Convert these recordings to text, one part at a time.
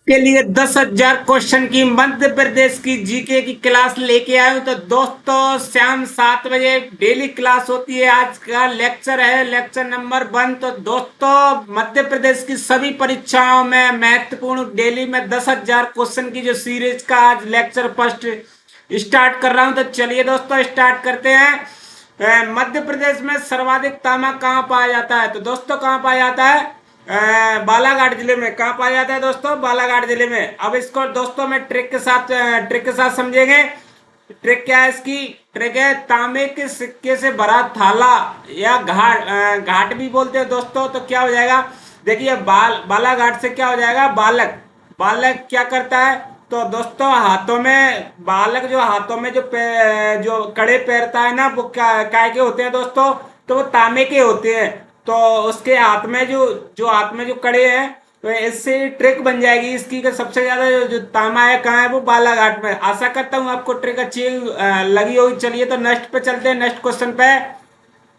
के लिए 10,000 क्वेश्चन की मध्य प्रदेश की जीके की क्लास लेके आए हूं। तो दोस्तों शाम 7 बजे डेली क्लास होती है। आज का लेक्चर है लेक्चर नंबर 1। तो दोस्तों मध्य प्रदेश की सभी परीक्षाओं में महत्वपूर्ण डेली में 10,000 क्वेश्चन की जो सीरीज का आज लेक्चर फर्स्ट स्टार्ट कर रहा हूं। तो चलिए दोस्तों स्टार्ट करते हैं। मध्य प्रदेश में सर्वाधिक तांबा कहाँ पाया जाता है? तो दोस्तों कहाँ पाया जाता है? बालाघाट जिले में। कहाँ पाया जाता है दोस्तों? बालाघाट जिले में। अब इसको दोस्तों में ट्रिक के साथ समझेंगे। ट्रिक क्या है इसकी? ट्रिक है तांबे के सिक्के से भरा थाला या घाट भी बोलते हैं दोस्तों। तो क्या हो जाएगा? देखिए बालाघाट से क्या हो जाएगा? बालक। बालक क्या करता है? तो दोस्तों हाथों में बालक जो हाथों में जो कड़े पहनता है ना, वो काय के होते हैं दोस्तों? तो वो तांबे के होते हैं। तो उसके हाथ में जो हाथ में जो कड़े हैं, तो इससे ट्रिक बन जाएगी इसकी कि सबसे ज्यादा जो तांबा है कहाँ है? वो बालाघाट में। आशा करता हूँ आपको ट्रिक अच्छी लगी होगी। चलिए तो नेक्स्ट पे चलते हैं, नेक्स्ट क्वेश्चन पे।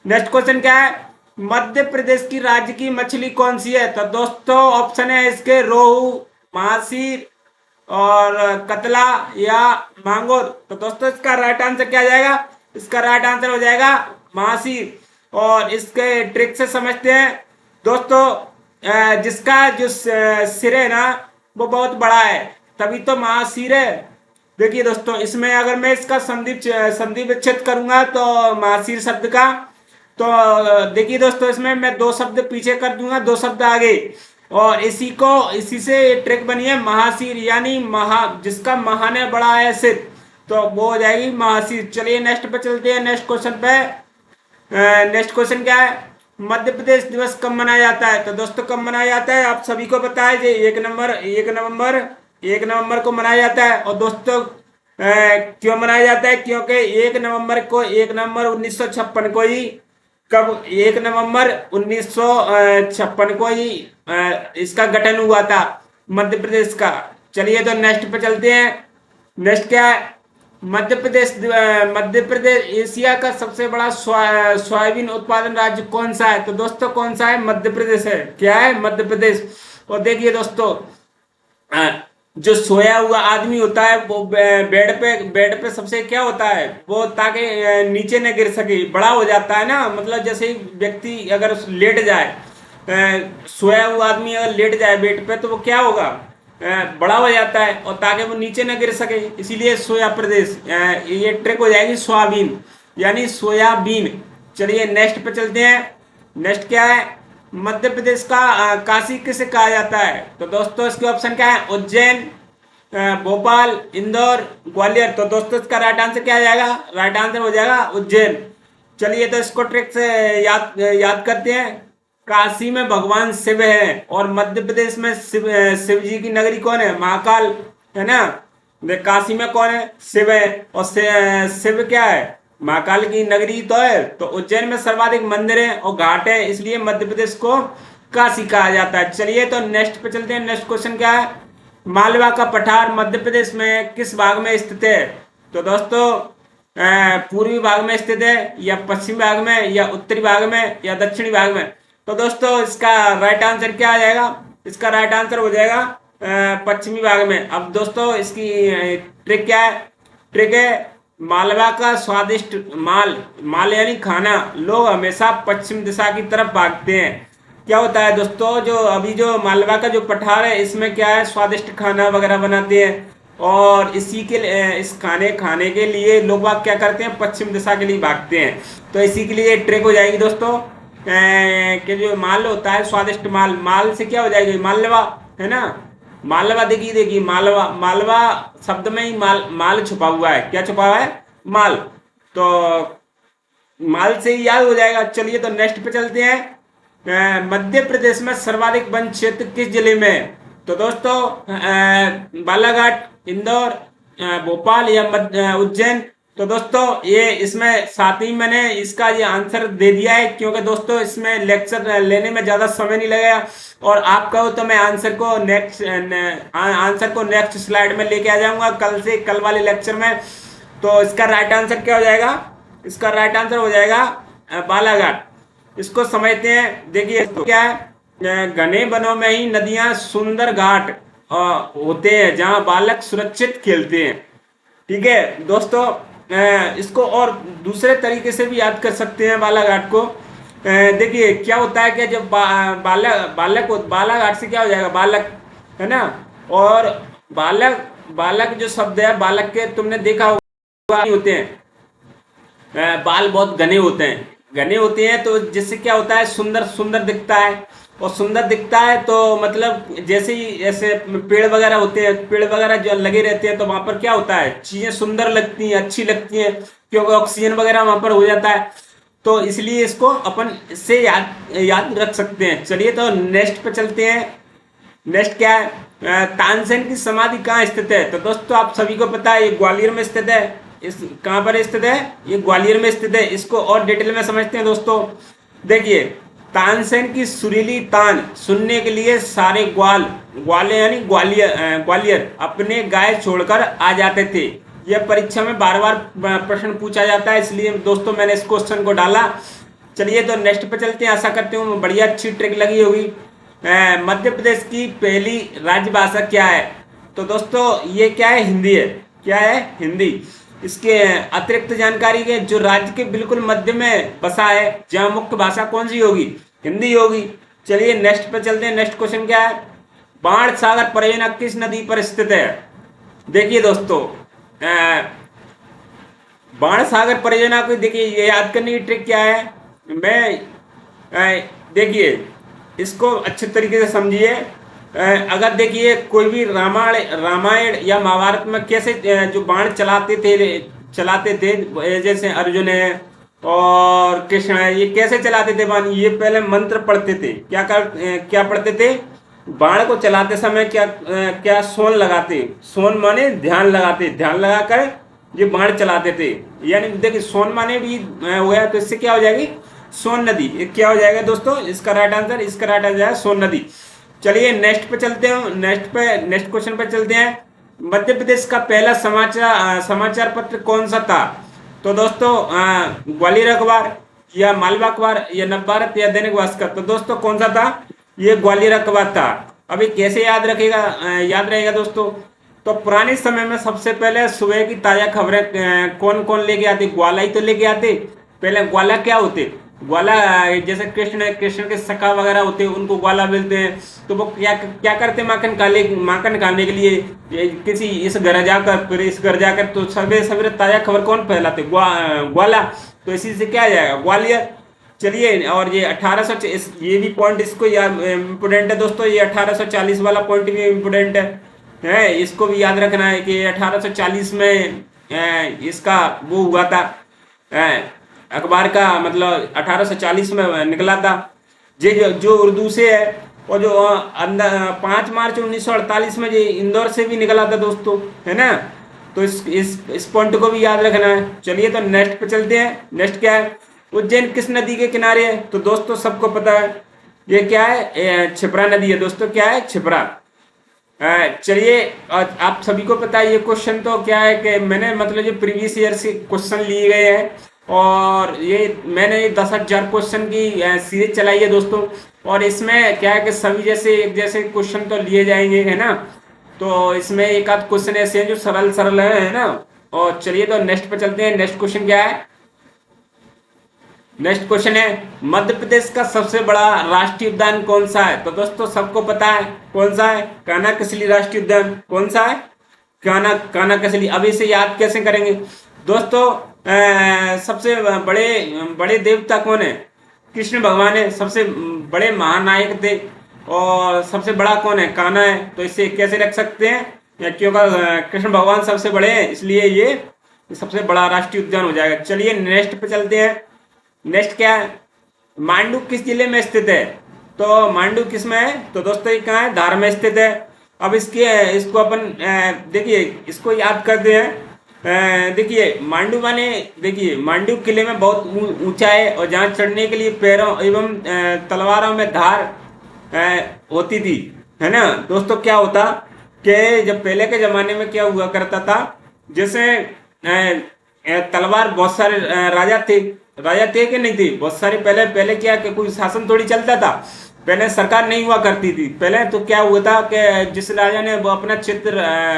नेक्स्ट क्वेश्चन क्या है? मध्य प्रदेश की राज्य की मछली कौन सी है? तो दोस्तों ऑप्शन है इसके रोहू, महासीर और कतला या मांगुर। तो दोस्तों इसका राइट आंसर क्या आ जाएगा? इसका राइट आंसर हो जाएगा महासीर। और इसके ट्रिक से समझते हैं दोस्तों। जिसका जो सिर है ना, वो बहुत बड़ा है, तभी तो महासीर है। देखिए दोस्तों इसमें अगर मैं इसका संधि विच्छेद करूंगा तो महासीर शब्द का, तो देखिए दोस्तों इसमें मैं 2 शब्द पीछे कर दूंगा, 2 शब्द आगे। और इसी से ट्रिक बनी है महासीर, यानी जिसका महाने बड़ा है सिर, तो वो हो जाएगी महासीर। चलिए नेक्स्ट पे चलते हैं, नेक्स्ट क्वेश्चन पे। नेक्स्ट क्वेश्चन क्या है? मध्य प्रदेश दिवस कब मनाया जाता है? तो दोस्तों कब मनाया जाता है आप सभी को पता है जी। 1 नवंबर को मनाया जाता है। और दोस्तों क्यों मनाया जाता है? क्योंकि 1 नवंबर 1956 को ही, कब? 1 नवंबर 1956 को ही इसका गठन हुआ था मध्य प्रदेश का। चलिए तो नेक्स्ट पे चलते हैं। नेक्स्ट क्या है? मध्य प्रदेश एशिया का सबसे बड़ा सोयाबीन उत्पादन राज्य कौन सा है? तो दोस्तों कौन सा है? मध्य प्रदेश है। क्या है? मध्य प्रदेश। और देखिए दोस्तों जो सोया हुआ आदमी होता है वो बेड पे सबसे क्या होता है? वो ताकि नीचे न गिर सके, बड़ा हो जाता है ना। मतलब जैसे ही व्यक्ति अगर लेट जाए, सोया हुआ आदमी अगर लेट जाए बेड पे, तो वो क्या होगा? बड़ा हो जाता है, और ताकि वो नीचे न गिर सके, इसीलिए सोया प्रदेश। ये ट्रिक हो जाएगी सोयाबीन, यानी सोयाबीन। चलिए नेक्स्ट पे चलते हैं। नेक्स्ट क्या है? मध्य प्रदेश का काशी किसे कहा जाता है? तो दोस्तों इसके ऑप्शन क्या है? उज्जैन, भोपाल, इंदौर, ग्वालियर। तो दोस्तों इसका राइट आंसर क्या आ जाएगा? राइट आंसर हो जाएगा उज्जैन। चलिए तो इसको ट्रिक से याद याद करते हैं। काशी में भगवान शिव है, और मध्य प्रदेश में शिव जी की नगरी कौन है? महाकाल, है ना। काशी में कौन है? शिव है। और शिव क्या है? महाकाल की नगरी तो है। तो उज्जैन में सर्वाधिक मंदिर है और घाट है, इसलिए मध्य प्रदेश को काशी कहा जाता है। चलिए तो नेक्स्ट पे चलते हैं। नेक्स्ट क्वेश्चन क्या है? मालवा का पठार मध्य प्रदेश में किस भाग में स्थित है? तो दोस्तों पूर्वी भाग में स्थित है, या पश्चिमी भाग में, या उत्तरी भाग में, या दक्षिणी भाग में? तो दोस्तों इसका राइट आंसर क्या आ जाएगा? इसका राइट आंसर हो जाएगा पश्चिमी भाग में। अब दोस्तों इसकी ट्रिक क्या है? ट्रिक है मालवा का स्वादिष्ट माल यानी खाना, लोग हमेशा पश्चिम दिशा की तरफ भागते हैं। क्या होता है दोस्तों, जो अभी जो मालवा का जो पठार है, इसमें क्या है? स्वादिष्ट खाना वगैरह बनाते हैं, और इसी के इस खाने के लिए लोग बाग क्या करते हैं? पश्चिम दिशा के लिए भागते हैं। तो इसी के लिए ट्रिक हो जाएगी दोस्तों कि जो माल होता है स्वादिष्ट माल से क्या हो जाएगी? मालवा, है ना। मालवा, देखिए मालवा शब्द में ही माल छुपा हुआ है। क्या छुपा हुआ है? माल। तो माल से ही याद हो जाएगा। चलिए तो नेक्स्ट पे चलते हैं। मध्य प्रदेश में सर्वाधिक वन क्षेत्र किस जिले में है? तो दोस्तों बालाघाट, इंदौर, भोपाल या उज्जैन। तो दोस्तों ये इसमें साथ ही मैंने इसका ये आंसर दे दिया है, क्योंकि दोस्तों इसमें लेक्चर लेने में ज़्यादा समय नहीं लगेगा। और आप कहो तो मैं आंसर को नेक्स्ट स्लाइड में लेके आ जाऊंगा कल वाले लेक्चर में। तो इसका राइट आंसर क्या हो जाएगा? इसका राइट आंसर हो जाएगा बालाघाट। इसको समझते हैं। देखिए तो क्या है? घने वनों में ही नदियां, सुंदर घाट होते हैं जहां बालक सुरक्षित खेलते हैं। ठीक है दोस्तों, इसको और दूसरे तरीके से भी याद कर सकते हैं बालाघाट को। देखिए क्या होता है कि जब बालाघाट से क्या हो जाएगा, बालक, है ना। और बालक, बालक जो शब्द है, बालक के तुमने देखा होगा होते हैं, बाल बहुत घने होते हैं, घने होते हैं, तो जिससे क्या होता है, सुंदर सुंदर दिखता है। और सुंदर दिखता है तो मतलब जैसे ही ऐसे पेड़ वगैरह होते हैं, पेड़ वगैरह जो लगे रहते हैं, तो वहां पर क्या होता है, चीजें सुंदर लगती हैं, अच्छी लगती हैं, क्योंकि ऑक्सीजन वगैरह वहां पर हो जाता है। तो इसलिए इसको अपन इससे याद याद रख सकते हैं। चलिए तो नेक्स्ट पे चलते हैं। नेक्स्ट क्या है, तानसेन की समाधि कहाँ स्थित है? तो दोस्तों आप सभी को पता है ये ग्वालियर में स्थित है। इस कहाँ पर स्थित है? ये ग्वालियर में स्थित है। इसको और डिटेल में समझते हैं दोस्तों। देखिए, तानसेन की सुरीली तान सुनने के लिए सारे ग्वाले यानी ग्वालियर अपने गाय छोड़कर आ जाते थे। यह परीक्षा में बार बार प्रश्न पूछा जाता है, इसलिए दोस्तों मैंने इस क्वेश्चन को डाला। चलिए तो नेक्स्ट पे चलते हैं। आशा करती हूँ बढ़िया अच्छी ट्रिक लगी होगी। मध्य प्रदेश की पहली राजभाषा क्या है? तो दोस्तों ये क्या है, हिंदी है। क्या है? हिंदी। इसके अतिरिक्त जानकारी के, जो राज्य के बिल्कुल मध्य में बसा है, जहाँ मुख्य भाषा कौन सी होगी? हिंदी होगी। चलिए नेक्स्ट पे चलते हैं। नेक्स्ट क्वेश्चन क्या है, बाण सागर परियोजना किस नदी पर स्थित है? देखिए दोस्तों, बाण सागर परियोजना को देखिए, ये याद करने की ट्रिक क्या है, देखिए इसको अच्छे तरीके से समझिए। अगर देखिए कोई भी रामायण या महाभारत में कैसे जो बाण चलाते थे, जैसे अर्जुन है और कृष्ण है, ये कैसे चलाते थे बाण? ये पहले मंत्र पढ़ते थे। क्या पढ़ते थे? बाण को चलाते समय क्या सोन लगाते, सोन माने ध्यान लगाते, ध्यान लगाकर ये बाण चलाते थे। यानी देखिए सोन माने भी हो गया, तो इससे क्या हो जाएगी, सोन नदी। क्या हो जाएगा दोस्तों इसका राइट आंसर? इसका राइट आंसर है सोन नदी। चलिए नेक्स्ट पे चलते हैं। नेक्स्ट क्वेश्चन पे चलते हैं। मध्य प्रदेश का पहला समाचार पत्र कौन सा था? तो दोस्तों ग्वालियर अखबार या मालवा अखबार या नवभारत या दैनिक भास्कर? तो दोस्तों कौन सा था? ये ग्वालियर अखबार था। अभी कैसे याद रहेगा दोस्तों? तो पुराने समय में सबसे पहले सुबह की ताजा खबरें कौन कौन लेके आते? ग्वाला ही तो लेके आते। पहले ग्वाला क्या होते? ग्वाला जैसे कृष्ण के सखा वगैरह होते हैं, उनको ग्वाला बोलते हैं। तो वो क्या क्या करते, माखन खाने के लिए किसी इस घर जाकर, फिर इस घर जाकर, तो सवेरे सवेरे ताजा खबर कौन फैलाते? ग्वाला। तो इसी से क्या आ जाएगा, ग्वालियर। चलिए, और ये 1800, ये भी पॉइंट इसको याद इम्पोर्टेंट है दोस्तों। ये 1840 वाला पॉइंट भी इम्पोर्टेंट है, इसको भी याद रखना है कि 1840 में इसका वो हुआ था, अखबार का मतलब 1840 में निकला था। जो उर्दू से है, और जो 5 मार्च 1948 में ये इंदौर से भी निकला था दोस्तों, है ना। तो इस पॉइंट को भी याद रखना है। चलिए तो नेक्स्ट पे चलते हैं। नेक्स्ट क्या है, उज्जैन किस नदी के किनारे है? तो दोस्तों सबको पता है, ये क्या है, छिपरा नदी है दोस्तों। क्या है? छिपरा। चलिए, आप सभी को पता है ये क्वेश्चन तो क्या है कि मैंने मतलब जो प्रीवियस ईयर से क्वेश्चन लिए गए हैं, और ये मैंने 10,000 क्वेश्चन की सीरीज चलाई है दोस्तों। और इसमें क्या है कि सभी एक जैसे क्वेश्चन तो लिए जाएंगे, है ना। तो इसमें एक आध क्वेश्चन ऐसे हैं जो सरल सरल है ना। और चलिए तो नेक्स्ट पे चलते हैं। नेक्स्ट क्वेश्चन क्या है? नेक्स्ट क्वेश्चन है, मध्य प्रदेश का सबसे बड़ा राष्ट्रीय उद्यान कौन सा है? तो दोस्तों सबको पता है कौन सा है, कान्हा-कसली राष्ट्रीय उद्यान। कौन सा है? कान्हा-कसली। अब इसे याद कैसे करेंगे दोस्तों? सबसे बड़े देवता कौन है? कृष्ण भगवान है, सबसे बड़े महानायक थे। और सबसे बड़ा कौन है? कान्हा है। तो इसे कैसे रख सकते हैं, क्योंकि कृष्ण भगवान सबसे बड़े हैं, इसलिए ये सबसे बड़ा राष्ट्रीय उद्यान हो जाएगा। चलिए नेक्स्ट पे चलते हैं। नेक्स्ट क्या है, मांडू किस जिले में स्थित है? तो मांडू किस में है? तो दोस्तों ये कहाँ है? धार में स्थित है। अब इसको अपन देखिए, इसको याद करते हैं। देखिए मांडू माने, देखिए मांडू किले में बहुत ऊंचा है, और जहाँ चढ़ने के लिए पैरों एवं तलवारों में धार होती थी, है ना दोस्तों। क्या होता कि जब पहले के जमाने में क्या हुआ करता था, जैसे तलवार, बहुत सारे राजा थे कि नहीं थे? बहुत सारे पहले क्या कि कोई शासन थोड़ी चलता था। पहले सरकार नहीं हुआ करती थी। पहले तो क्या हुआ था कि जिस राजा ने वो अपना क्षेत्र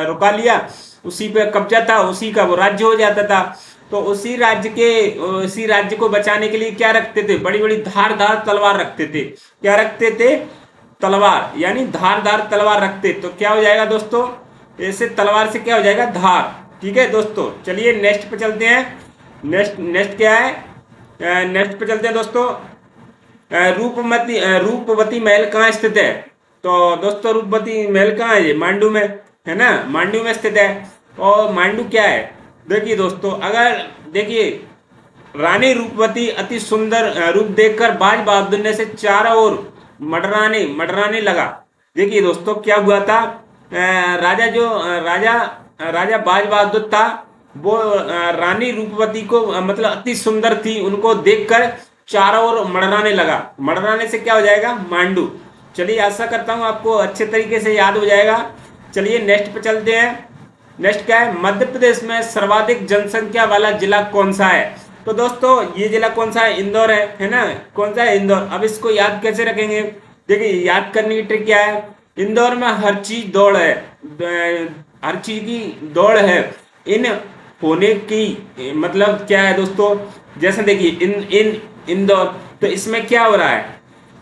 रुका लिया, उसी पे कब्जा था, उसी का वो राज्य हो जाता था। तो उसी राज्य को बचाने के लिए क्या रखते थे, बड़ी बड़ी धारदार तलवार रखते थे। क्या रखते थे, तलवार, यानी धारदार तलवार रखते। तो क्या हो जाएगा दोस्तों, ऐसे तलवार से क्या हो जाएगा, धार। ठीक है दोस्तों, चलिए नेक्स्ट पे चलते हैं। नेक्स्ट नेक्स्ट क्या है, नेक्स्ट पे चलते हैं दोस्तों। रूपवती महल कहाँ स्थित है? तो दोस्तों रूपवती महल कहाँ है? ये मांडू में है ना, मांडू में स्थित है। और मांडू क्या है, देखिए दोस्तों, अगर देखिए रानी रूपवती अति सुंदर रूप देखकर बाज बहादुर ने से चारों ओर मंडराने मंडराने लगा। देखिए दोस्तों क्या हुआ था, राजा बाज बहादुर था, वो रानी रूपवती को मतलब अति सुंदर थी, उनको देखकर चारों ओर मंडराने लगा। मंडराने से क्या हो जाएगा, मांडू। चलिए आशा करता हूँ आपको अच्छे तरीके से याद हो जाएगा। चलिए नेक्स्ट पे चलते हैं। नेक्स्ट क्या है, मध्य प्रदेश में सर्वाधिक जनसंख्या वाला जिला कौन सा है? तो दोस्तों ये जिला कौन सा है, इंदौर है ना। कौन सा है, इंदौर। अब इसको याद कैसे रखेंगे, देखिए याद करने की ट्रिक क्या है, इंदौर में हर चीज दौड़ है, हर चीज की दौड़ है। इन होने की मतलब क्या है दोस्तों, जैसे देखिए इन इन इंदौर, तो इसमें क्या हो रहा है,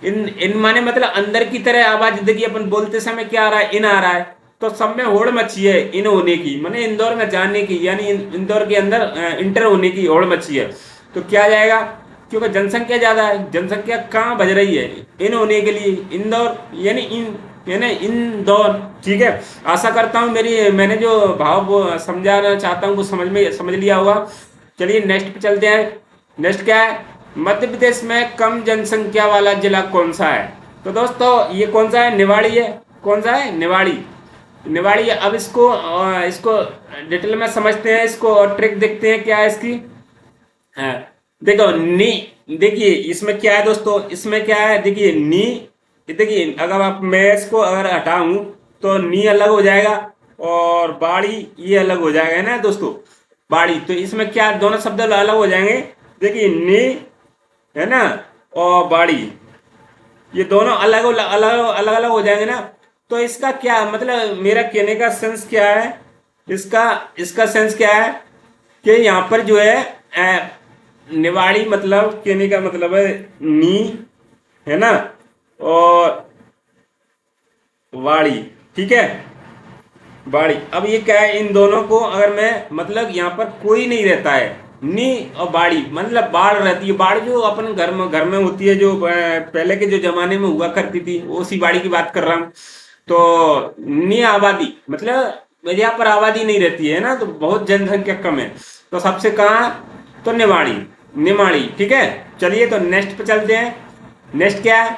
इन इन माने मतलब अंदर की तरह आवाज। देखिए अपन बोलते समय क्या आ रहा है, इन आ रहा है, तो सब में होड़ मची है इन होने की, माने इंदौर में जाने की, यानी इंदौर के अंदर इंटर होने की होड़ मची है। तो क्या आ जाएगा, क्योंकि जनसंख्या ज्यादा है, जनसंख्या कहाँ बज रही है, इन होने के लिए इंदौर, यानी इंदौर। ठीक है, आशा करता हूँ मैंने जो भाव वो समझाना चाहता हूँ वो समझ लिया होगा। चलिए नेक्स्ट पे चलते हैं। नेक्स्ट क्या है, मध्य प्रदेश में कम जनसंख्या वाला जिला कौन सा है? तो दोस्तों ये कौन सा है, निवाड़ी है। कौन सा है, निवाड़ी। निवाड़ी है। अब इसको डिटेल में समझते हैं, इसको और ट्रिक देखते हैं क्या है इसकी। हाँ देखो नी, देखिए इसमें क्या है दोस्तों, इसमें क्या है, देखिए नी, देखिए अगर आप मैं इसको अगर हटाऊं तो नी अलग हो जाएगा और बाड़ी ये अलग हो जाएगा, है ना दोस्तों, बाड़ी। तो इसमें क्या दोनों शब्द अलग हो जाएंगे, देखिए नी है ना और बाड़ी, ये दोनों अलग अलग अलग अलग हो जाएंगे ना। तो इसका क्या मतलब, मेरा कहने का सेंस क्या है, इसका इसका सेंस क्या है कि यहाँ पर जो है निवाड़ी मतलब कहने का मतलब है नी, है ना, और वाड़ी। ठीक है, बाड़ी। अब ये क्या है, इन दोनों को अगर मैं मतलब यहाँ पर कोई नहीं रहता है, नी और बाड़ी मतलब बाढ़ रहती है। बाढ़ जो अपन घर में होती है, जो पहले के जो जमाने में हुआ करती थी, उसी बाड़ी की बात कर रहा हूँ। तो नी आबादी मतलब यहाँ पर आबादी नहीं रहती है ना, तो बहुत जनसंख्या कम है। तो सबसे कहाँ, तो निवाड़ी, निमाड़ी। ठीक है, चलिए तो नेक्स्ट पे चलते हैं। नेक्स्ट क्या है,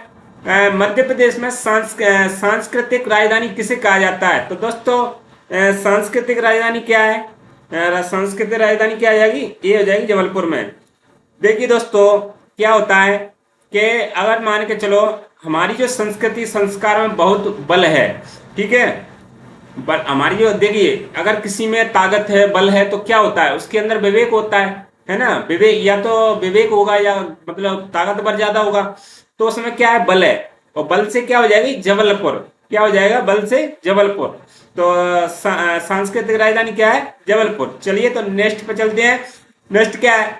मध्य प्रदेश में सांस्कृतिक राजधानी किसे कहा जाता है? तो दोस्तों सांस्कृतिक राजधानी क्या है, सांस्कृतिक राजधानी क्या आ जाएगी, ये हो जाएगी जबलपुर में। देखिए दोस्तों क्या होता है कि अगर मान के चलो हमारी जो संस्कृति संस्कार में बहुत बल है, ठीक है, बल हमारी जो, देखिए अगर किसी में ताकत है, बल है, तो क्या होता है, उसके अंदर विवेक होता है ना, विवेक, या तो विवेक होगा या मतलब ताकतवर ज्यादा होगा, तो उसमें क्या है, बल है। और बल से क्या हो जाएगी, जबलपुर। क्या हो जाएगा, बल से जबलपुर। तो सांस्कृतिक राजधानी क्या है, जबलपुर। चलिए तो नेक्स्ट पे चलते हैं। नेक्स्ट क्या है,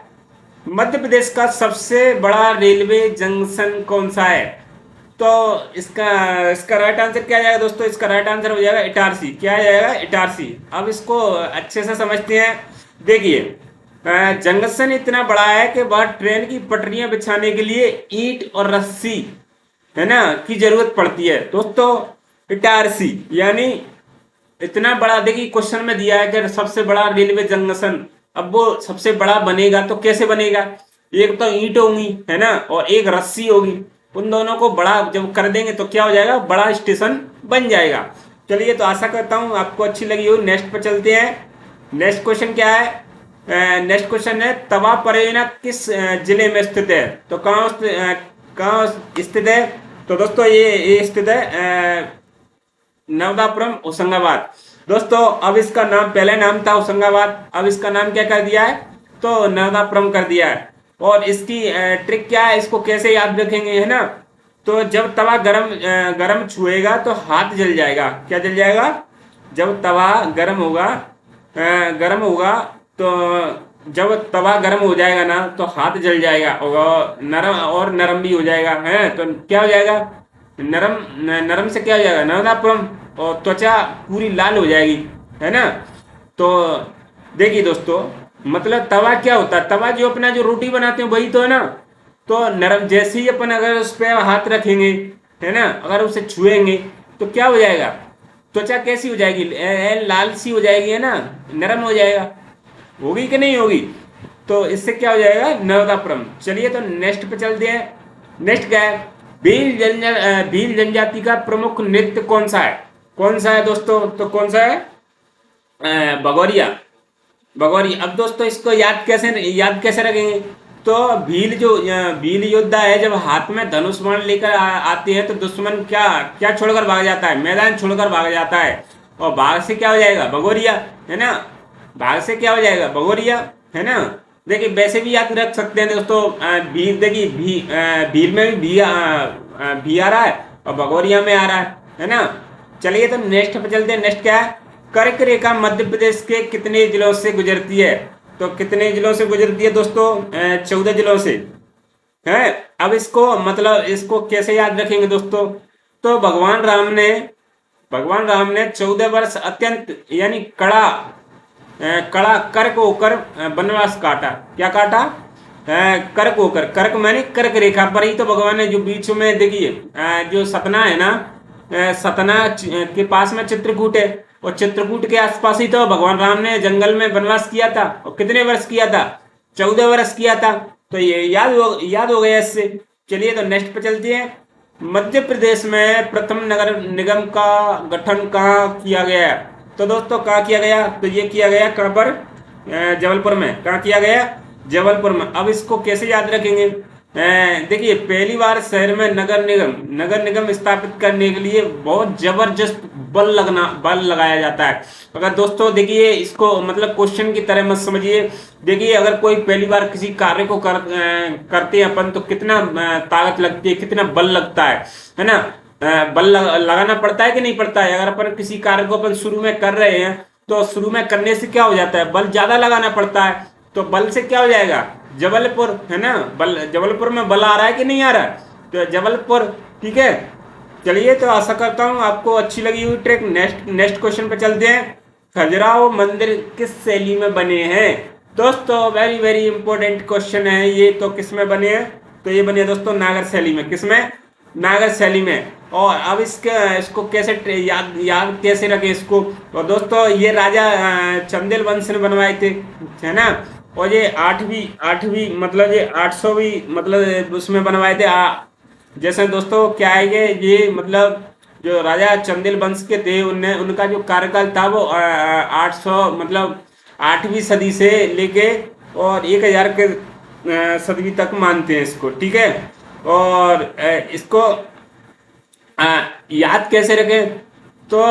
मध्य प्रदेश का सबसे बड़ा रेलवे जंक्शन कौन सा है? तो इसका राइट आंसर क्या जाएगा दोस्तों, इसका राइट आंसर हो जाएगा इटारसी। क्या आ जाएगा, इटारसी। अब इसको अच्छे से समझते हैं। देखिए जंक्शन इतना बड़ा है कि वह ट्रेन की पटरियां बिछाने के लिए ईंट और रस्सी, है ना, की जरूरत पड़ती है दोस्तों। इटारसी यानी इतना बड़ा। देखिए क्वेश्चन में दिया है कि सबसे बड़ा रेलवे जंक्शन, अब वो सबसे बड़ा बनेगा तो कैसे बनेगा, एक तो ईंट होंगी, है ना, और एक रस्सी होगी, उन दोनों को बड़ा जब कर देंगे तो क्या हो जाएगा, बड़ा स्टेशन बन जाएगा। चलिए तो आशा करता हूं आपको अच्छी लगी हो। नेक्स्ट पर चलते हैं। नेक्स्ट क्वेश्चन क्या है, नेक्स्ट क्वेश्चन है तवा परियोजना किस जिले में स्थित है? तो कहाँ स्थित है? तो दोस्तों ये स्थित है नवदापुरम होशंगाबाद। दोस्तों अब इसका नाम, पहले नाम था होशंगाबाद, अब इसका नाम क्या कर दिया है, तो नवदापुरम कर दिया है। और इसकी ट्रिक क्या है, इसको कैसे याद रखेंगे, है ना, तो जब तवा गरम छुएगा तो हाथ जल जाएगा। क्या जल जाएगा? जब तवा गरम होगा तो जब तवा गरम हो जाएगा ना तो हाथ जल जाएगा और नरम भी हो जाएगा है। तो क्या हो जाएगा? नरम से क्या हो जाएगा? नरमापन, और त्वचा पूरी लाल हो जाएगी, है ना। तो देखिए दोस्तों, मतलब तवा क्या होता है? तवा जो अपना जो रोटी बनाते हैं वही तो है ना। तो नरम, जैसे ही अपन अगर उस पर हाथ रखेंगे, है ना, अगर उसे छुएंगे तो क्या हो जाएगा? त्वचा कैसी हो जाएगी? लाल सी हो जाएगी, है ना, नरम हो जाएगा। होगी कि नहीं होगी? तो इससे क्या हो जाएगा? नवदापुरम। चलिए तो नेक्स्ट पे चलते हैं। नेक्स्ट क्या है? भील जनजाति का प्रमुख नृत्य कौन सा है? कौन सा है दोस्तों? तो कौन सा है? भगोरिया। भगोरिया। अब दोस्तों इसको याद कैसे रखेंगे? तो भील योद्धा है, जब हाथ में धनुष बाण लेकर आते हैं तो दुश्मन क्या छोड़कर भाग जाता है? मैदान छोड़कर भाग जाता है। और भाग से क्या हो जाएगा? भगोरिया, है ना। भाग से क्या हो जाएगा? भगोरिया, है ना। देखिए वैसे भी याद रख सकते हैं दोस्तों। भील, देखिए भील में भी भी आ रहा है और भगोरिया में आ रहा है ना। चलिए तो नेक्स्ट पे चलते हैं। नेक्स्ट क्या है? कर्क रेखा मध्य प्रदेश के कितने जिलों से गुजरती है? तो कितने जिलों से गुजरती है दोस्तों? 14 जिलों से है। अब इसको कैसे याद रखेंगे दोस्तों? तो भगवान राम ने 14 वर्ष अत्यंत यानी कड़ा कर्क होकर वनवास काटा। क्या काटा? कर्क होकर। कर्क माने कर्क रेखा पर ही तो भगवान ने जो बीच में देखिए जो सतना है ना, सतना के पास में चित्रकूट है, और चित्रकूट के आसपास ही तो भगवान राम ने जंगल में वनवास किया था। और कितने वर्ष किया था? 14 वर्ष किया था। तो ये याद हो गया इससे। चलिए तो नेक्स्ट पे चलते हैं। मध्य प्रदेश में प्रथम नगर निगम का गठन कहाँ किया गया? तो दोस्तों कहाँ किया गया? तो ये किया गया कहाँ पर? जबलपुर में। कहाँ किया गया? जबलपुर में। अब इसको कैसे याद रखेंगे? देखिए पहली बार शहर में नगर निगम स्थापित करने के लिए बहुत जबरदस्त बल लगाया जाता है। अगर दोस्तों देखिए इसको मतलब क्वेश्चन की तरह मत समझिए। देखिए अगर कोई पहली बार किसी कार्य को करते हैं अपन, तो कितना ताकत लगती है, कितना बल लगता है ना। बल लगाना पड़ता है कि नहीं पड़ता है? अगर अपन किसी कार्य को अपन शुरू में कर रहे हैं तो शुरू में करने से क्या हो जाता है? बल ज्यादा लगाना पड़ता है। तो बल से क्या हो जाएगा? जबलपुर, है ना। जबलपुर में बल आ रहा है कि नहीं आ रहा है? तो जबलपुर, ठीक है। चलिए तो आशा करता हूँ आपको अच्छी लगी हुई ट्रिक। नेक्स्ट क्वेश्चन पे चलते हैं। खजुराहो मंदिर किस शैली में बने हैं? दोस्तों वेरी वेरी इंपॉर्टेंट क्वेश्चन है ये। तो किस में बने हैं? तो ये बने दोस्तों नागर शैली में। किसमें? नागर शैली में। और अब इसको कैसे याद कैसे रखें इसको? और दोस्तों ये राजा चंदेल वंश ने बनवाए थे, है ना। और ये आठवीं मतलब ये 800वीं मतलब उसमें बनवाए थे। जैसे दोस्तों क्या है ये मतलब जो राजा चंदेल वंश के थे उनका जो कार्यकाल था वो 800 मतलब 8वीं सदी से लेके और 1000 के सदी तक मानते हैं इसको, ठीक है। और इसको याद कैसे रखें? तो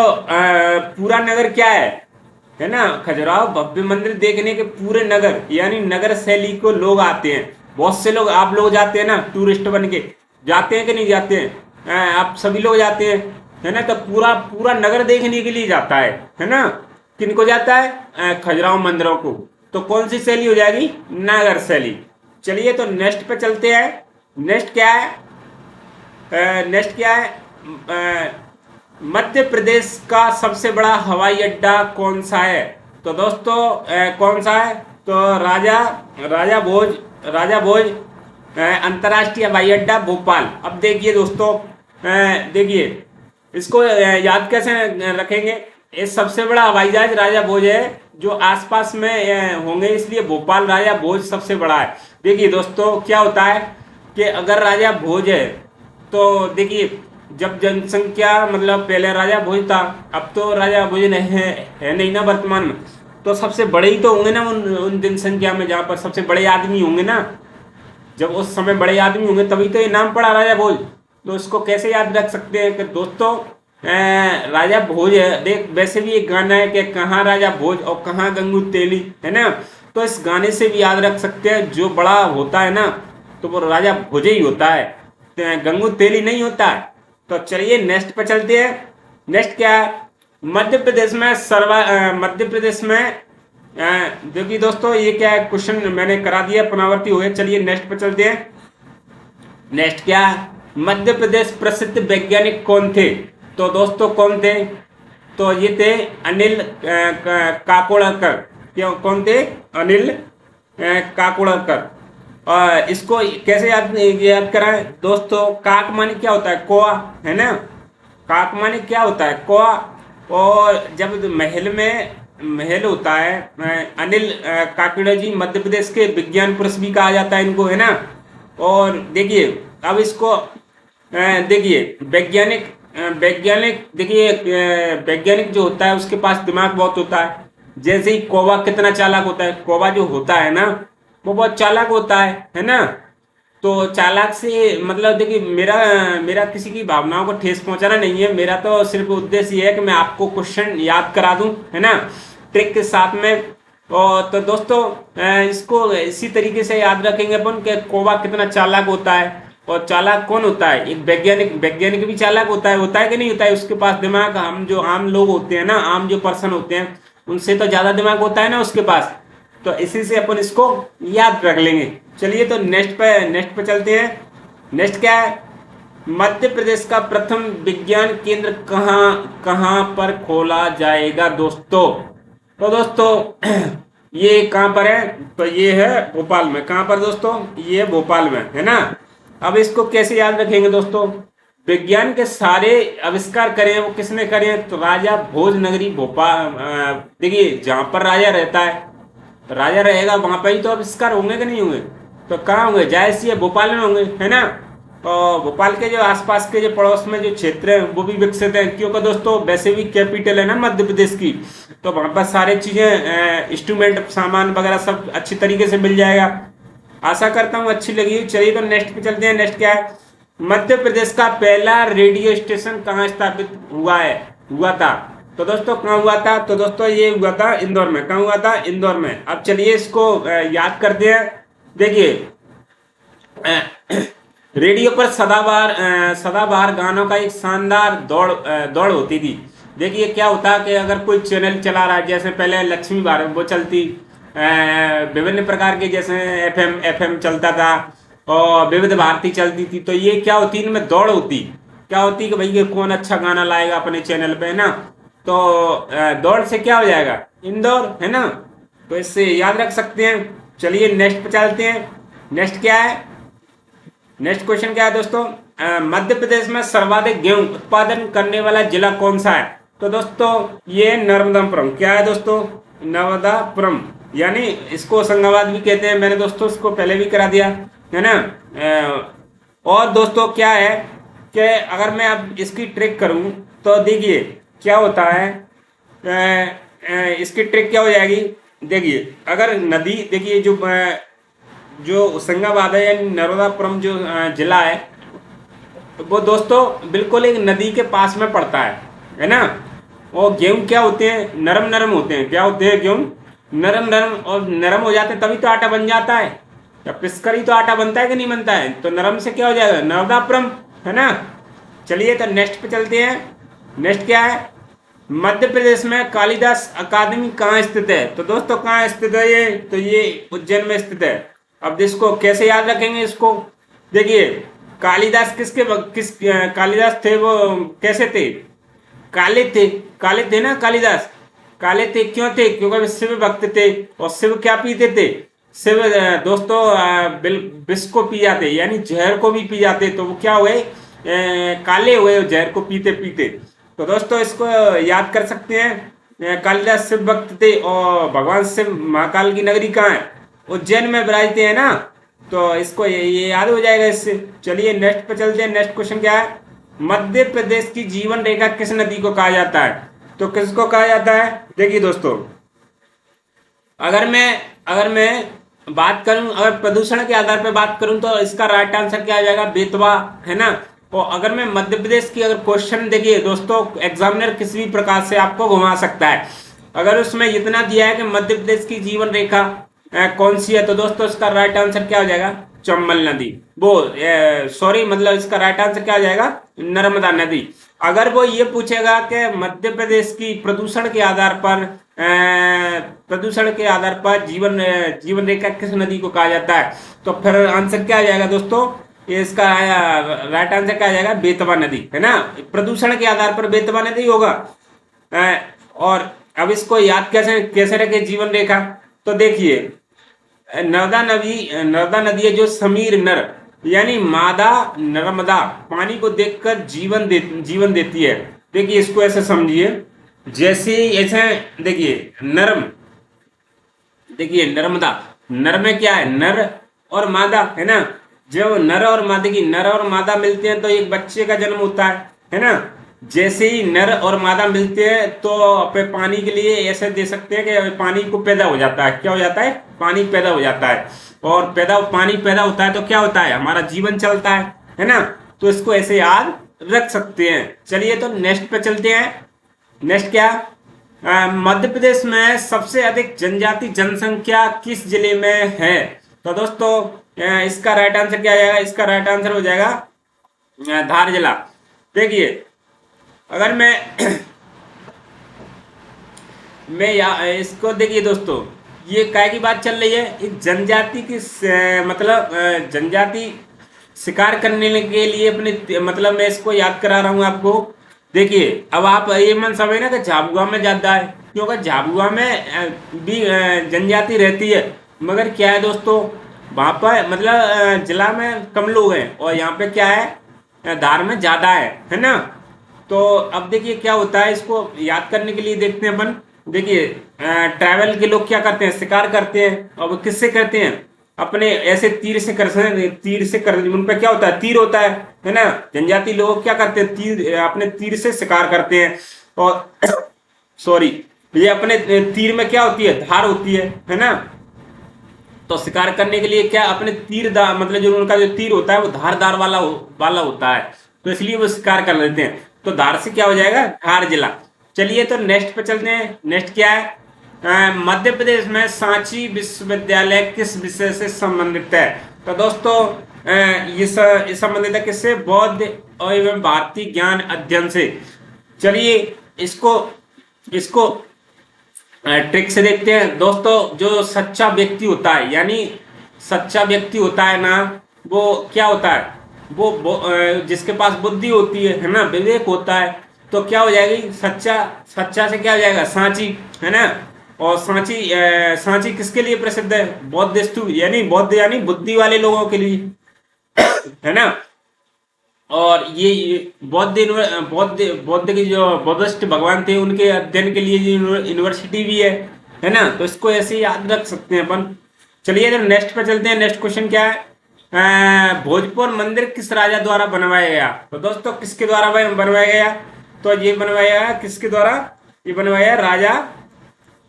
पूरा नगर क्या है ना। खजुराहो भव्य मंदिर देखने के पूरे नगर यानी नगर शैली को लोग आते हैं। बहुत से लोग, आप लोग जाते हैं ना, टूरिस्ट बन के जाते हैं कि नहीं जाते हैं? आप सभी लोग जाते हैं, है ना। तो पूरा नगर देखने के लिए जाता है ना। किनको जाता है? खजुराहो मंदिरों को। तो कौन सी शैली हो जाएगी? नागर शैली। चलिए तो नेक्स्ट पे चलते हैं। नेक्स्ट क्या है? मध्य प्रदेश का सबसे बड़ा हवाई अड्डा कौन सा है? तो दोस्तों कौन सा है? तो राजा भोज अंतर्राष्ट्रीय हवाई अड्डा भोपाल। अब देखिए दोस्तों, देखिए इसको याद कैसे रखेंगे? ये सबसे बड़ा हवाई जहाज राजा भोज है, जो आसपास में होंगे, इसलिए भोपाल राजा भोज सबसे बड़ा है। देखिए दोस्तों क्या होता है कि अगर राजा भोज है तो देखिए जब जनसंख्या मतलब पहले राजा भोज था, अब तो राजा भोज है नहीं ना वर्तमान में। तो सबसे बड़े ही तो होंगे ना उन जनसंख्या में, जहाँ पर सबसे बड़े आदमी होंगे ना। जब उस समय बड़े आदमी होंगे तभी तो ये नाम पड़ा राजा भोज। तो इसको कैसे याद रख सकते हैं कि दोस्तों राजा भोज है। देख वैसे भी एक गाना है कि कहाँ राजा भोज और कहाँ गंगू तेली, है ना। तो इस गाने से भी याद रख सकते हैं, जो बड़ा होता है ना तो वो राजा भोज ही होता है। गंगू तेली नहीं होता है। तो चलिए नेक्स्ट पे चलते हैं। नेक्स्ट क्या है, मध्य प्रदेश में मध्य प्रदेश में देखिए दोस्तों ये क्या है, क्वेश्चन मैंने करा दिया, पुनरावृत्ति हो गया। चलिए नेक्स्ट पे चलते हैं। नेक्स्ट क्या है, मध्य प्रदेश प्रसिद्ध वैज्ञानिक कौन थे? तो दोस्तों कौन थे? तो ये थे अनिल काकोड़कर। क्यों कौन थे? अनिल काकोड़कर। और इसको कैसे याद कराएं दोस्तों? काक माने क्या होता है? कोआ, है ना। काक माने क्या होता है? कोआ। और जब महल होता है, अनिल काकोड़कर जी मध्य प्रदेश के विज्ञान पुरुष भी कहा जाता है इनको, है ना। और देखिए अब इसको देखिए वैज्ञानिक देखिए वैज्ञानिक जो होता है उसके पास दिमाग बहुत होता है। जैसे ही कौवा कितना चालाक होता है, कौवा जो होता है ना वो बहुत चालाक होता है ना। तो चालाक से मतलब देखिए मेरा किसी की भावनाओं को ठेस पहुंचाना नहीं है, मेरा तो सिर्फ उद्देश्य ये है कि मैं आपको क्वेश्चन याद करा दूं, है ना, ट्रिक के साथ में। और तो दोस्तों इसको इसी तरीके से याद रखेंगे अपन कि कौवा कितना चालाक होता है। और चालाक कौन होता है? एक वैज्ञानिक भी चालाक होता है कि नहीं होता है? उसके पास दिमाग, हम जो आम लोग होते हैं ना, आम जो पर्सन होते हैं उनसे तो ज्यादा दिमाग होता है ना उसके पास। तो इसी से अपन इसको याद रख लेंगे। चलिए तो नेक्स्ट पे चलते हैं। नेक्स्ट क्या है, मध्य प्रदेश का प्रथम विज्ञान केंद्र कहां पर खोला जाएगा दोस्तों? तो दोस्तों ये कहां पर है? तो ये है भोपाल में। कहां पर दोस्तों? ये भोपाल में, है ना। अब इसको कैसे याद रखेंगे दोस्तों? विज्ञान के सारे आविष्कार करे वो किसने करे? तो राजा भोज नगरी भोपाल। देखिए जहां पर राजा रहता है, राजा रहेगा वहां पर ही तो आविष्कार होंगे कि नहीं होंगे? तो कहाँ होंगे? जाहिर सी है भोपाल में होंगे, है ना। और भोपाल के जो आसपास के जो पड़ोस में जो क्षेत्र है वो भी विकसित है, क्योंकि दोस्तों वैसे भी कैपिटल है ना मध्य प्रदेश की, तो वहां पर सारे चीजें इंस्ट्रूमेंट सामान वगैरह सब अच्छी तरीके से मिल जाएगा। आशा करता हूँ अच्छी लगी। चलिए तो नेक्स्ट पे चलते हैं। नेक्स्ट क्या है, मध्य प्रदेश का पहला रेडियो स्टेशन कहाँ स्थापित हुआ था? तो दोस्तों कहाँ हुआ था? तो दोस्तों ये हुआ था इंदौर में। कहाँ हुआ था? इंदौर में। अब चलिए इसको याद करते हैं। देखिए रेडियो पर सदाबहार गानों का एक शानदार दौड़ होती थी। देखिए क्या होता कि अगर कोई चैनल चला रहा है, जैसे पहले लक्ष्मी भारत वो चलती, विभिन्न प्रकार के जैसे एफएम चलता था और विविध भारती चलती थी। तो ये क्या होती, इनमें दौड़ होती। क्या होती कि भाई ये कौन अच्छा गाना लाएगा अपने चैनल पे, है ना। तो दौड़ से क्या हो जाएगा? इंदौर, है ना। तो इससे याद रख सकते हैं। चलिए नेक्स्ट पे चलते हैं। नेक्स्ट क्या है? नेक्स्ट क्वेश्चन क्या है दोस्तों? मध्य प्रदेश में सर्वाधिक गेहूं उत्पादन करने वाला जिला कौन सा है? तो दोस्तों ये नर्मदापुरम। क्या है दोस्तों? नर्मदापुरम, यानी इसको होशंगाबाद भी कहते हैं। मैंने दोस्तों इसको पहले भी करा दिया, है ना। और दोस्तों क्या है कि अगर मैं अब इसकी ट्रिक करूं तो देखिए क्या होता है, इसकी ट्रिक क्या हो जाएगी? देखिए अगर नदी, देखिए जो होशंगाबाद है यानी नर्मदापुरम जो जिला है वो दोस्तों बिल्कुल एक नदी के पास में पड़ता है ना। और गेहूं क्या होते हैं? नरम नरम होते हैं। क्या होते हैं? गेहूं नरम नरम, और नरम हो जाते हैं तभी तो आटा बन जाता है। या पिसकर ही तो आटा बनता है कि नहीं बनता है? तो नरम से क्या हो जाएगा? नर्मदापुरम, है ना। चलिए तो नेक्स्ट पे चलते हैं। नेक्स्ट क्या है? मध्य प्रदेश में कालिदास अकादमी कहाँ स्थित है? तो दोस्तों कहाँ स्थित है ये? तो ये उज्जैन में स्थित है। अब इसको कैसे याद रखेंगे? इसको देखिए कालिदास कालिदास थे, वो कैसे थे? काले थे ना कालिदास। काले थे क्यों थे? क्योंकि वे शिव भक्त थे। और शिव क्या पीते थे? शिव दोस्तों विष को पी जाते, यानी जहर को भी पी जाते। तो वो क्या हुए? काले हुए जहर को पीते पीते। तो दोस्तों इसको याद कर सकते हैं। कालिदास शिव भक्त थे और भगवान शिव महाकाल की नगरी कहाँ है? उज्जैन में विराजते हैं ना। तो इसको ये याद हो जाएगा इससे। चलिए नेक्स्ट पे चलते हैं। नेक्स्ट क्वेश्चन क्या है? मध्य प्रदेश की जीवन रेखा किस नदी को कहा जाता है? तो किसको कहा जाता है? देखिए दोस्तों अगर मैं बात करूं, अगर प्रदूषण के आधार पर बात करूं तो इसका राइट आंसर क्या आ जाएगा? बेतवा, है ना। और अगर मैं मध्य प्रदेश की अगर क्वेश्चन, देखिए दोस्तों एग्जामिनर किसी भी प्रकार से आपको घुमा सकता है। अगर उसमें इतना दिया है कि मध्य प्रदेश की जीवन रेखा कौन सी है, तो दोस्तों इसका राइट आंसर क्या हो जाएगा? चंबल नदी, वो सॉरी मतलब इसका राइट आंसर क्या आ जाएगा, नर्मदा नदी। अगर वो ये पूछेगा कि मध्य प्रदेश की प्रदूषण के आधार पर जीवन जीवन रेखा किस नदी को कहा जाता है, तो फिर आंसर क्या आ जाएगा दोस्तों, ये इसका राइट आंसर क्या आ जाएगा, बेतवा नदी, है ना। प्रदूषण के आधार पर बेतवा नदी होगा। और अब इसको याद कैसे कैसे रखे जीवन रेखा, तो देखिए नर्मदा नदी है जो समीर नर यानी मादा नर्मदा पानी को देखकर जीवन देती है। देखिए इसको ऐसे समझिए, जैसे ऐसे देखिए नर्म, देखिए नर्मदा, नर में क्या है, नर और मादा, है ना। जब नर और मादा मिलते हैं तो एक बच्चे का जन्म होता है ना। जैसे ही नर और मादा मिलते हैं तो अपने पानी के लिए ऐसे दे सकते हैं कि पानी को पैदा हो जाता है, क्या हो जाता है, पानी पैदा हो जाता है। और पानी पैदा होता है तो क्या होता है, हमारा जीवन चलता है ना। तो इसको ऐसे याद रख सकते हैं। चलिए तो नेक्स्ट पे चलते हैं। नेक्स्ट क्या, मध्य प्रदेश में सबसे अधिक जनजाति जनसंख्या किस जिले में है, तो दोस्तों इसका राइट आंसर क्या आएगा, इसका राइट आंसर हो जाएगा धार जिला। देखिए अगर मैं इसको देखिए दोस्तों, ये काय की बात चल रही है, एक जनजाति की मतलब जनजाति शिकार करने के लिए अपने मतलब मैं इसको याद करा रहा हूं आपको। देखिए अब आप ये मन समझे ना कि झाबुआ में ज्यादा है, क्योंकि झाबुआ में भी जनजाति रहती है, मगर क्या है दोस्तों वहां पर मतलब जिला में कम लोग हैं और यहाँ पे क्या है धार में ज्यादा है ना। तो अब देखिए क्या होता है, इसको याद करने के लिए देखते हैं अपन। देखिए ट्रैवल के लोग क्या करते हैं, शिकार करते हैं, और वो किससे करते हैं, अपने ऐसे तीर से कर उन पे क्या होता है, तीर होता है ना। जनजाति लोग क्या करते हैं, अपने तीर से शिकार करते हैं। और सॉरी ये अपने तीर में क्या होती है, धार होती है ना। तो शिकार करने के लिए क्या अपने मतलब जो उनका जो तीर होता है वो धारदार वाला होता है, तो इसलिए वो शिकार कर लेते हैं। तो धार से क्या हो जाएगा, धार जिला। चलिए तो नेक्स्ट पे चलते हैं। नेक्स्ट क्या है, मध्य प्रदेश में सांची विश्वविद्यालय किस विषय से संबंधित है, तो दोस्तों ये संबंधित है किससे, बौद्ध एवं भारतीय ज्ञान अध्ययन से। चलिए इसको ट्रिक से देखते हैं दोस्तों। जो सच्चा व्यक्ति होता है, यानी सच्चा व्यक्ति होता है ना, वो क्या होता है, वो जिसके पास बुद्धि होती है ना, विवेक होता है, तो क्या हो जाएगी, सच्चा से क्या हो जाएगा, सांची, है ना। और सांची किसके लिए प्रसिद्ध है, बौद्धिस्तु यानी बुद्धि वाले लोगों के लिए, है ना। और ये बौद्ध के जो बौद्धिस्ट भगवान थे उनके अध्ययन के लिए यूनिवर्सिटी भी है ना। तो इसको ऐसे याद रख सकते हैं अपन। चलिए जब नेक्स्ट पे चलते हैं। नेक्स्ट क्वेश्चन क्या है, भोजपुर मंदिर किस राजा द्वारा बनवाया गया, तो दोस्तों किसके द्वारा बनवाया गया, तो ये बनवाया गया किसके द्वारा, ये बनवाया राजा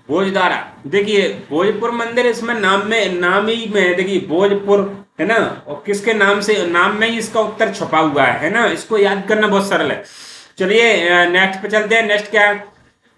भोज द्वारा। देखिए भोजपुर मंदिर इसमें नाम ही में देखिए भोजपुर, है ना, और किसके नाम में ही इसका उत्तर छुपा हुआ है ना। इसको याद करना बहुत सरल है। चलिए नेक्स्ट पे चलते हैं। नेक्स्ट क्या है,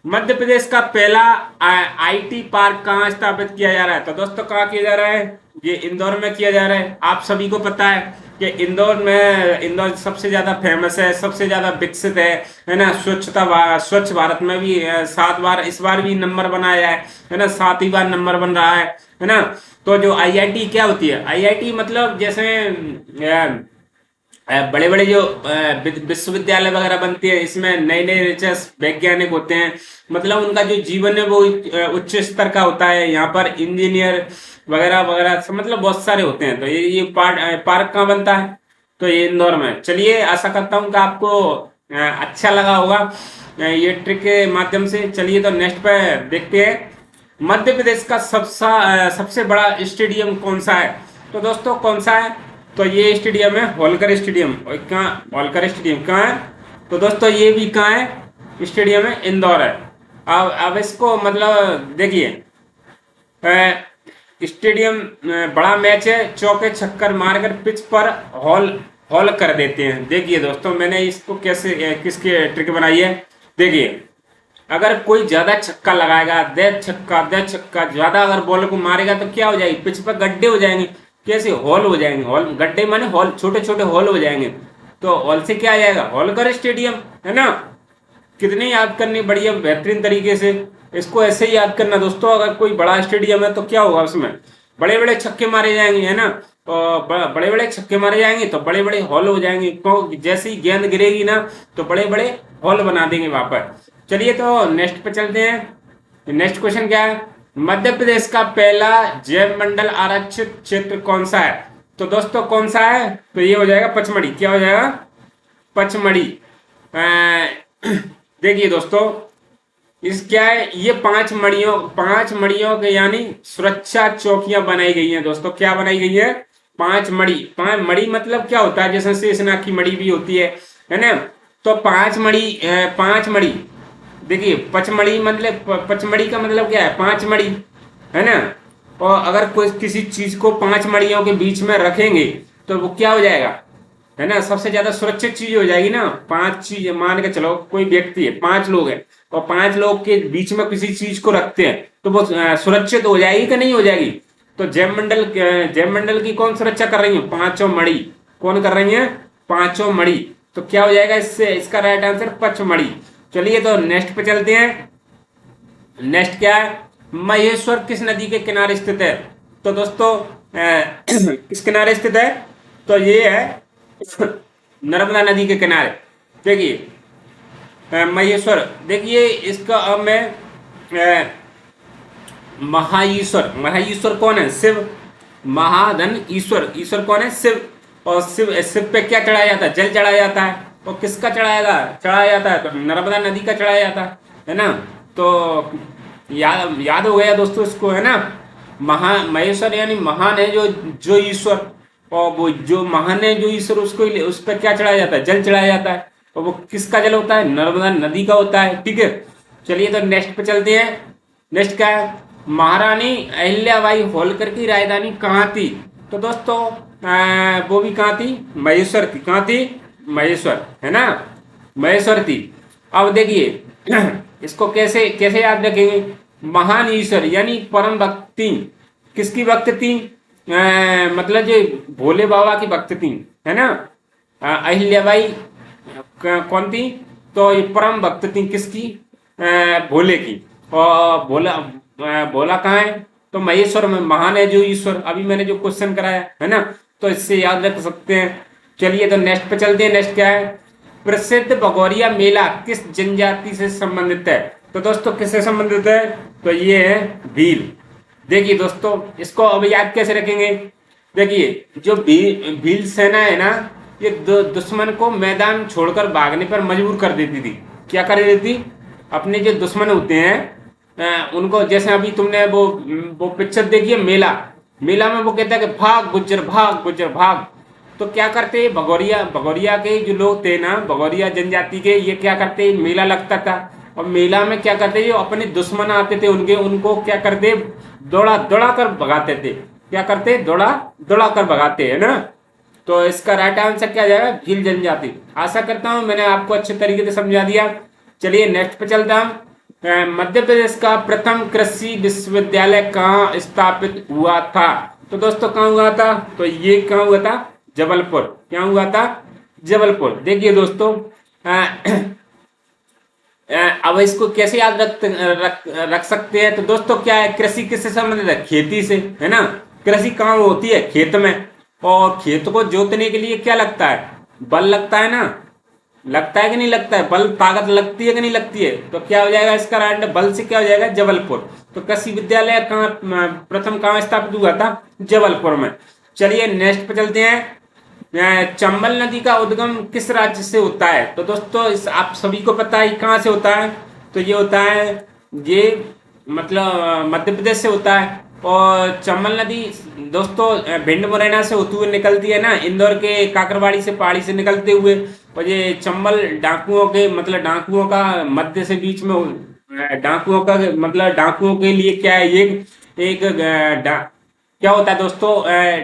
मध्य प्रदेश का पहला आईटी पार्क कहाँ स्थापित किया जा रहा है, तो दोस्तों कहाँ किया जा रहा है, ये इंदौर में किया जा रहा है। आप सभी को पता है कि इंदौर सबसे ज्यादा फेमस है, सबसे ज्यादा विकसित है ना। स्वच्छ भारत में भी 7 बार, इस बार भी नंबर बनाया है ना, 7वीं बार नंबर बन रहा है ना। तो जो आईआईटी क्या होती है, आईआईटी मतलब जैसे बड़े बड़े जो विश्वविद्यालय वगैरह बनते हैं, इसमें नए नए रिसर्च वैज्ञानिक होते हैं, मतलब उनका जो जीवन है वो उच्च स्तर का होता है। यहाँ पर इंजीनियर वगैरह वगैरह मतलब बहुत सारे होते हैं। तो ये पार्क कहाँ बनता है, तो ये इंदौर में। चलिए आशा करता हूँ कि आपको अच्छा लगा होगा ये ट्रिक के माध्यम से। चलिए तो नेक्स्ट पे देखते हैं, मध्य प्रदेश का सबसे बड़ा स्टेडियम कौन सा है, तो दोस्तों कौन सा है, तो ये स्टेडियम है होलकर स्टेडियम। और कहाँ होलकर स्टेडियम कहाँ है, तो दोस्तों ये भी कहाँ है, स्टेडियम है इंदौर है। अब इसको मतलब देखिए स्टेडियम बड़ा मैच है, चौके छक्कर मारकर पिच पर हॉल कर देते हैं। देखिए दोस्तों मैंने इसको किसके ट्रिक बनाई है। देखिए अगर कोई ज्यादा छक्का लगाएगा, दे छक्का ज्यादा अगर बॉल को मारेगा तो क्या हो जाएगी, पिच पर गड्ढे हो जाएंगे, कैसे हॉल हो जाएंगे, हॉल गड्ढे माने हॉल, छोटे छोटे हॉल हो जाएंगे। तो हॉल से क्या आ जाएगा, हॉलकर स्टेडियम, है ना। कितने याद करनी बढ़िया बेहतरीन तरीके से, इसको ऐसे ही याद करना दोस्तों। अगर कोई बड़ा स्टेडियम है तो क्या होगा, उसमें बड़े बड़े छक्के मारे जाएंगे, है ना। और बड़े बड़े छक्के मारे जाएंगे तो बड़े बड़े हॉल हो जाएंगे, तो जैसे ही गेंद गिरेगी ना तो बड़े बड़े हॉल बना देंगे वहां पर। चलिए तो नेक्स्ट पे चलते हैं। नेक्स्ट क्वेश्चन क्या है, मध्य प्रदेश का पहला जैव मंडल आरक्षित क्षेत्र कौन सा है। तो दोस्तों कौन सा है, तो ये हो जाएगा पचमढ़ी। क्या हो जाएगा, पचमढ़ी। देखिए दोस्तों, इस क्या है, ये 5 मड़ियों के यानी सुरक्षा चौकियां बनाई गई हैं दोस्तों। क्या बनाई गई है, 5 मड़ी। 5 मड़ी मतलब क्या होता है, जैसे शेषनाग की मड़ी भी होती है ना। तो 5 मड़ी। देखिए पचमढ़ी मतलब, पचमढ़ी का मतलब क्या है, 5 मड़ी, है ना। और अगर कोई किसी चीज को 5 मड़ियों के बीच में रखेंगे तो वो क्या हो जाएगा, है ना, सबसे ज्यादा सुरक्षित चीज हो जाएगी ना। 5 चीज मान के चलो, कोई व्यक्ति है, 5 लोग हैं और 5 लोग के बीच में किसी चीज को रखते हैं तो वो सुरक्षित हो जाएगी कि नहीं हो जाएगी। तो जैव मंडल की कौन सुरक्षा कर रही है, 5 मड़ी। कौन कर रही है, 5 मड़ी। तो क्या हो जाएगा, इससे इसका राइट आंसर पचमढ़ी। चलिए तो नेक्स्ट पे चलते हैं। नेक्स्ट क्या है, महेश्वर किस नदी के किनारे स्थित है। तो दोस्तों किस किनारे स्थित है, तो ये है नर्मदा नदी के किनारे। देखिए महेश्वर, देखिए इसका अब मैं महाईश्वर कौन है, शिव। महाधन ईश्वर, ईश्वर कौन है, शिव। और शिव शिव पे क्या चढ़ाया जाता है, जल चढ़ाया जाता है। और किसका चढ़ाया जाता है, तो नर्मदा नदी का चढ़ाया जाता है ना। तो याद हो गया दोस्तों इसको, है ना। महेश्वर यानी महान है जो ईश्वर, और वो जो महान है जो ईश्वर, उसको उस पर क्या चढ़ाया जाता है, जल चढ़ाया जाता है। और वो किसका जल होता है, नर्मदा नदी का होता है, ठीक है। चलिए तो नेक्स्ट पे चलते हैं। नेक्स्ट क्या है, महारानी अहिल्याबाई होलकर की राजधानी कहाँ थी। तो दोस्तों वो भी कहाँ थी, महेश्वर थी। कहाँ थी, महेश्वर, है ना, महेश्वर थी। अब देखिए इसको कैसे कैसे याद रखेंगे, महान ईश्वर यानी परम भक्ति, किसकी भक्त थी, मतलब जो भोले बाबा की भक्त थी, है ना। अहिल्याबाई कौन थी, तो ये परम भक्त थी किसकी, भोले की। और भोला कहाँ है, तो महेश्वर में। महान है जो ईश्वर, अभी मैंने जो क्वेश्चन कराया, है ना, तो इससे याद रख सकते हैं। चलिए तो नेक्स्ट पे चलते हैं। नेक्स्ट क्या है, प्रसिद्ध भगोरिया मेला किस जनजाति से संबंधित है। तो दोस्तों किससे संबंधित है, तो ये है भील। देखिए दोस्तों इसको अब याद कैसे रखेंगे, देखिए जो भील सेना है ना, ये दुश्मन को मैदान छोड़कर भागने पर मजबूर कर देती थी। क्या कर देती थी, अपने जो दुश्मन होते हैं उनको, जैसे अभी तुमने वो पिक्चर देखी है मेला, मेला में वो कहता है कि भाग गुज्जर भाग, गुज्जर भाग। तो क्या करते, भगोरिया के जो लोग थे ना, भगोरिया जनजाति के, ये क्या करते, मेला लगता था और मेला में क्या करते, जो अपने दुश्मन आते थे उनको क्या करते, दौड़ा दौड़ा कर भगाते थे। क्या करते, दौड़ा दौड़ा कर भगाते, है ना। तो इसका राइट आंसर क्या जाएगा, भील जनजाति। आशा करता हूं मैंने आपको अच्छे तरीके से समझा दिया। चलिए नेक्स्ट पे चलता हूं। मध्य प्रदेश का प्रथम कृषि विश्वविद्यालय कहाँ स्थापित हुआ था। तो दोस्तों कहाँ हुआ था, तो ये कहाँ हुआ था, जबलपुर। क्या हुआ था, जबलपुर। देखिए दोस्तों अब इसको कैसे याद रख सकते हैं, तो दोस्तों क्या है, कृषि किससे संबंधित है, खेती से, है ना। कृषि कहाँ होती है, खेत में। और खेत को जोतने के लिए क्या लगता है, बल लगता है ना, लगता है कि नहीं लगता है, बल ताकत लगती है कि नहीं लगती है। तो क्या हो जाएगा इसका राइट, बल से क्या हो जाएगा, जबलपुर। तो कृषि विद्यालय कहाँ प्रथम कहाँ स्थापित हुआ था, जबलपुर में। चलिए नेक्स्ट पे चलते हैं। चंबल नदी का उद्गम किस राज्य से होता है। तो दोस्तों इस आप सभी को पता है कहाँ से होता है, तो ये होता है, ये मतलब मध्य प्रदेश से होता है। और चंबल नदी दोस्तों भिंड मुरैना से होते हुए निकलती है ना, इंदौर के काकरवाड़ी से, पहाड़ी से निकलते हुए। और ये चंबल डाकुओं के, मतलब डाकुओं का मध्य से बीच में, डाकुओं का मतलब डाकुओं के लिए क्या है, ये एक क्या होता है दोस्तों,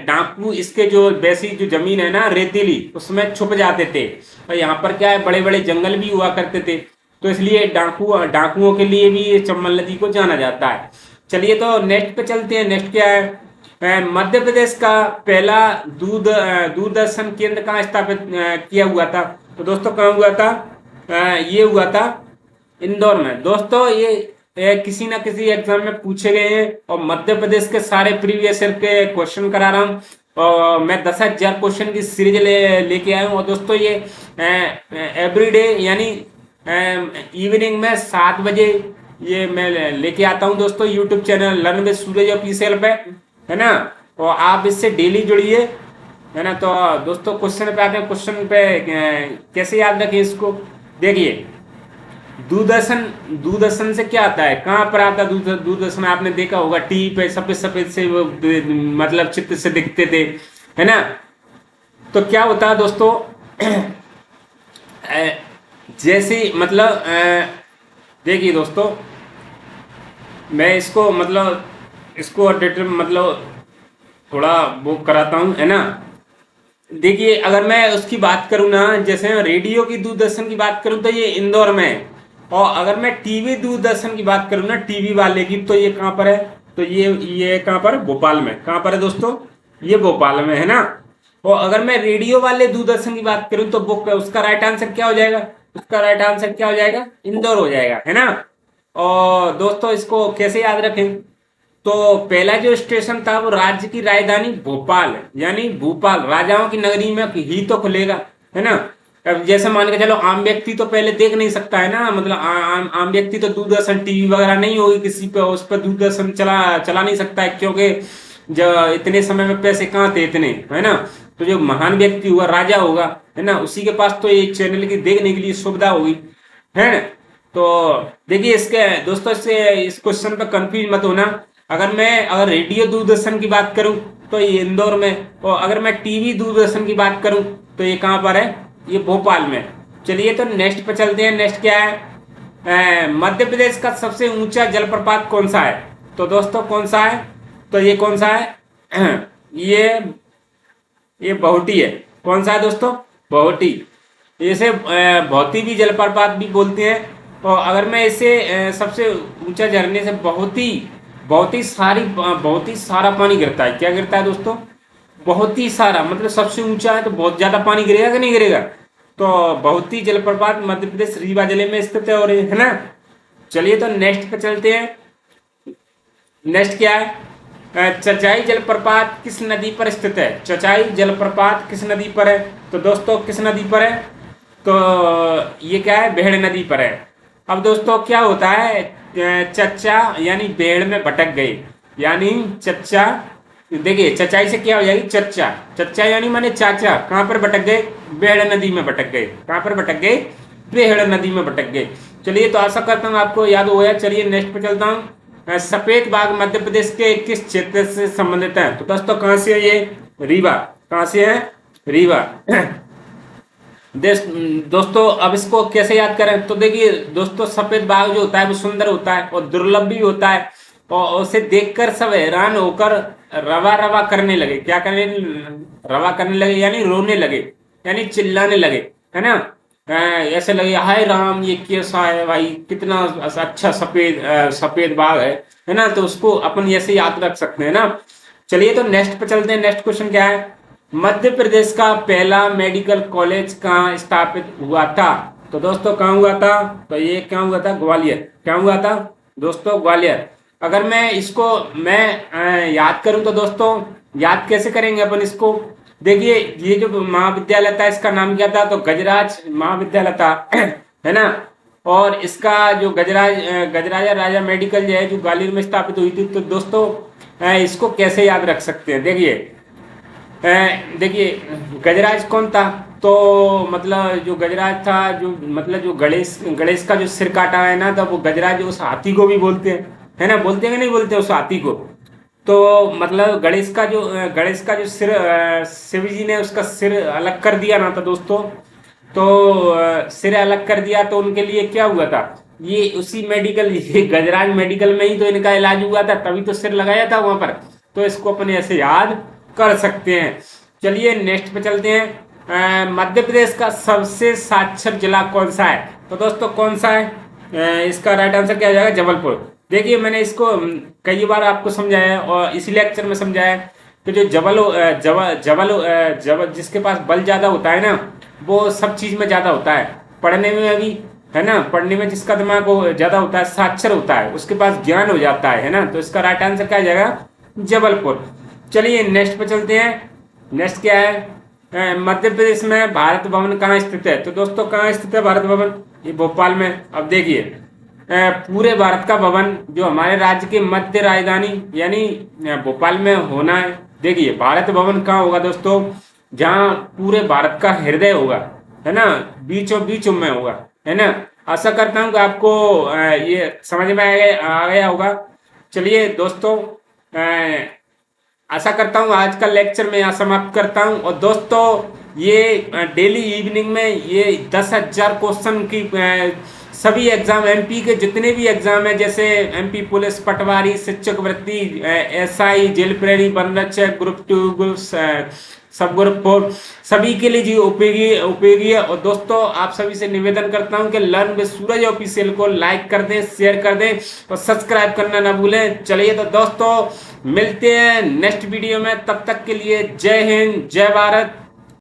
डाकू इसके जो वैसी जो जमीन है ना रेतीली, उसमें छुप जाते थे। और यहाँ पर क्या है, बड़े बड़े जंगल भी हुआ करते थे, तो इसलिए डाकुओं के लिए भी ये चंबल नदी को जाना जाता है। चलिए तो नेक्स्ट पे चलते हैं। नेक्स्ट क्या है, मध्य प्रदेश का पहला दूरदर्शन केंद्र कहाँ स्थापित किया हुआ था? तो दोस्तों कहाँ हुआ था? ये हुआ था इंदौर में। दोस्तों ये किसी ना किसी एग्जाम में पूछे गए हैं और मध्य प्रदेश के सारे प्रीवियस ईयर के क्वेश्चन करा रहा हूँ। और मैं 10,000 क्वेश्चन की सीरीज लेके आया हूँ। और दोस्तों ये एवरीडे यानी इवनिंग में 7 बजे ये मैं लेके आता हूँ दोस्तों, YouTube channel learn with Suraj official पे, है ना। और आप इससे डेली जुड़िए, है ना। तो दोस्तों क्वेश्चन पे आते हैं। क्वेश्चन पे कैसे याद रखें इसको? देखिए दूरदर्शन, दूरदर्शन से क्या आता है, कहाँ पर आता है दूरदर्शन? आपने देखा होगा टीवी पे सफेद सफेद से वो मतलब चित्र से दिखते थे, है ना। तो क्या होता है दोस्तों जैसे मतलब देखिए दोस्तों, मैं इसको मतलब इसको मतलब थोड़ा वो कराता हूँ, है ना। देखिए अगर मैं उसकी बात करूँ ना, जैसे रेडियो की दूरदर्शन की बात करूँ तो ये इंदौर में है। और अगर मैं टीवी दूरदर्शन की बात करूँ ना, टीवी वाले की, तो ये कहाँ पर है? तो ये कहाँ पर? भोपाल में। कहाँ पर है दोस्तों? ये भोपाल में, है ना। और अगर मैं रेडियो वाले दूरदर्शन की बात करूँ तो बुक उसका राइट आंसर क्या हो जाएगा? उसका राइट आंसर क्या हो जाएगा? इंदौर हो जाएगा, है ना। और दोस्तों इसको कैसे याद रखें? तो पहला जो स्टेशन था वो राज्य की राजधानी भोपाल यानी भोपाल राजाओं की नगरी में ही तो खुलेगा, है ना। अब जैसे मान के चलो आम व्यक्ति तो पहले देख नहीं सकता, है ना। मतलब आम व्यक्ति तो दूरदर्शन टीवी वगैरह नहीं होगी किसी पे, उस पर दूरदर्शन चला नहीं सकता है, क्योंकि जो इतने समय में पैसे कहाँ थे इतने, है ना। तो जो महान व्यक्ति हुआ, राजा होगा, है ना, उसी के पास तो ये चैनल की देखने के लिए सुविधा होगी, है ना। तो देखिए इसके दोस्तों, इस क्वेश्चन पे कंफ्यूज मत होना। अगर रेडियो दूरदर्शन की बात करूं तो ये इंदौर में, और अगर मैं टीवी दूरदर्शन की बात करूं तो ये कहां पर है? ये भोपाल में। चलिए तो नेक्स्ट पे चलते हैं। नेक्स्ट क्या है? मध्य प्रदेश का सबसे ऊंचा जलप्रपात कौन सा है? तो दोस्तों कौन सा है? तो ये कौन सा है? ये बहुटी है। कौन सा है दोस्तों? बहुटी। इसे भौती भी जलप्रपात भी बोलते हैं। और अगर मैं इसे सबसे ऊंचा झरने से बहुत ही सारा पानी गिरता है। क्या गिरता है दोस्तों? बहुत ही सारा, मतलब सबसे ऊंचा है तो बहुत ज्यादा पानी गिरेगा कि नहीं गिरेगा? तो बहुत ही जलप्रपात मध्य प्रदेश रीवा जिले में स्थित है, और है ना। चलिए तो नेक्स्ट पे चलते हैं। नेक्स्ट क्या है? चचाई जलप्रपात किस नदी पर स्थित है? चचाई जलप्रपात किस नदी पर है? तो दोस्तों किस नदी पर है? तो ये क्या है? भेड़ नदी पर है। अब दोस्तों क्या होता है? चच्चा यानी भेड़ में भटक गए, यानी चच्चा। देखिए चचाई से क्या हो जाएगी? चच्चा। चच्चा यानी माने चाचा। कहां पर भटक गए? भेड़ नदी में भटक गए। कहां पर भटक गए? भेड़ नदी में भटक गए। चलिए तो आशा करता हूँ आपको याद हो गया। चलिए नेक्स्ट पे चलता हूँ। सफेद बाग मध्य प्रदेश के किस क्षेत्र से संबंधित है? तो दोस्तों कहां से है ये? रीवा। कहां से है? रीवा। दोस्तों अब इसको कैसे याद करें? तो देखिए दोस्तों, सफेद बाग जो होता है वो सुंदर होता है और दुर्लभ भी होता है। और उसे देखकर सब हैरान होकर रवा रवा करने लगे। क्या करने? रवा करने लगे यानी रोने लगे, यानी चिल्लाने लगे, है ना। ऐसे लगे हाय राम, ये कैसा है भाई, कितना अच्छा सफेद बाग है ना। तो उसको अपन ऐसे याद रख सकते हैं ना। चलिए तो नेक्स्ट पे चलते हैं। नेक्स्ट क्वेश्चन क्या है? मध्य प्रदेश का पहला मेडिकल कॉलेज कहाँ स्थापित हुआ था? तो दोस्तों कहाँ हुआ था? तो ये कहाँ हुआ था? ग्वालियर। क्या हुआ था दोस्तों? ग्वालियर। अगर मैं इसको याद करूं तो दोस्तों याद कैसे करेंगे अपन इसको? देखिए ये जो महाविद्यालय था इसका नाम क्या था? तो गजराज महाविद्यालय था, है ना। और इसका जो गजराजा राजा मेडिकल जो है जो ग्वालियर में स्थापित हुई थी। तो दोस्तों इसको कैसे याद रख सकते हैं? देखिए गजराज कौन था? तो मतलब जो गजराज था, जो मतलब जो गणेश का जो सिर काटा है ना, तो वो गजराज उस हाथी को भी बोलते हैं, है ना। बोलते हैं कि नहीं बोलते उस हाथी को? तो मतलब गणेश का जो सिर शिव जी ने उसका सिर अलग कर दिया ना, तो दोस्तों तो सिर अलग कर दिया तो उनके लिए क्या हुआ था? ये उसी मेडिकल, ये गजराज मेडिकल में ही तो इनका इलाज हुआ था, तभी तो सिर लगाया था वहां पर। तो इसको अपन ऐसे याद कर सकते हैं। चलिए नेक्स्ट पे चलते हैं। मध्य प्रदेश का सबसे साक्षर जिला कौन सा है? तो दोस्तों कौन सा है? इसका राइट आंसर क्या हो जाएगा? जबलपुर। देखिए मैंने इसको कई बार आपको समझाया है और इसी लेक्चर में समझाया है कि जो जबल जिसके पास बल ज्यादा होता है ना, वो सब चीज में ज्यादा होता है, पढ़ने में भी, है ना, पढ़ने में जिसका दिमाग ज्यादा होता है, साक्षर होता है, उसके पास ज्ञान हो जाता है ना, तो इसका राइट आंसर क्या आ जाएगा, जबलपुर। चलिए नेक्स्ट पे चलते हैं। नेक्स्ट क्या है, मध्य प्रदेश में भारत भवन कहाँ स्थित है? तो दोस्तों कहाँ स्थित है भारत भवन? ये भोपाल में। अब देखिए पूरे भारत का भवन जो हमारे राज्य की मध्य राजधानी यानी भोपाल में होना है। देखिए भारत भवन कहाँ होगा दोस्तों? जहाँ पूरे भारत का हृदय होगा, है ना, बीचों बीच में होगा, है ना। आशा करता हूँ कि आपको ये समझ में आ गया होगा। चलिए दोस्तों, आशा करता हूँ आज का लेक्चर मैं यहाँ समाप्त करता हूँ। और दोस्तों ये डेली इवनिंग में ये 10,000 क्वेश्चन की सभी एग्जाम, एमपी के जितने भी एग्जाम है, जैसे एमपी पुलिस, पटवारी, शिक्षक वृत्ति, एसआई, जेल प्रहरी, वन रक्षक, ग्रुप 2, ग्रुप सब ग्रुप 4, सभी के लिए जी उपयोगी है। और दोस्तों आप सभी से निवेदन करता हूं कि लर्न विद सूरज ऑफिशियल को लाइक कर दें, शेयर कर दें और सब्सक्राइब करना ना भूलें। चलिए तो दोस्तों मिलते हैं नेक्स्ट वीडियो में, तब तक के लिए जय हिंद, जय भारत।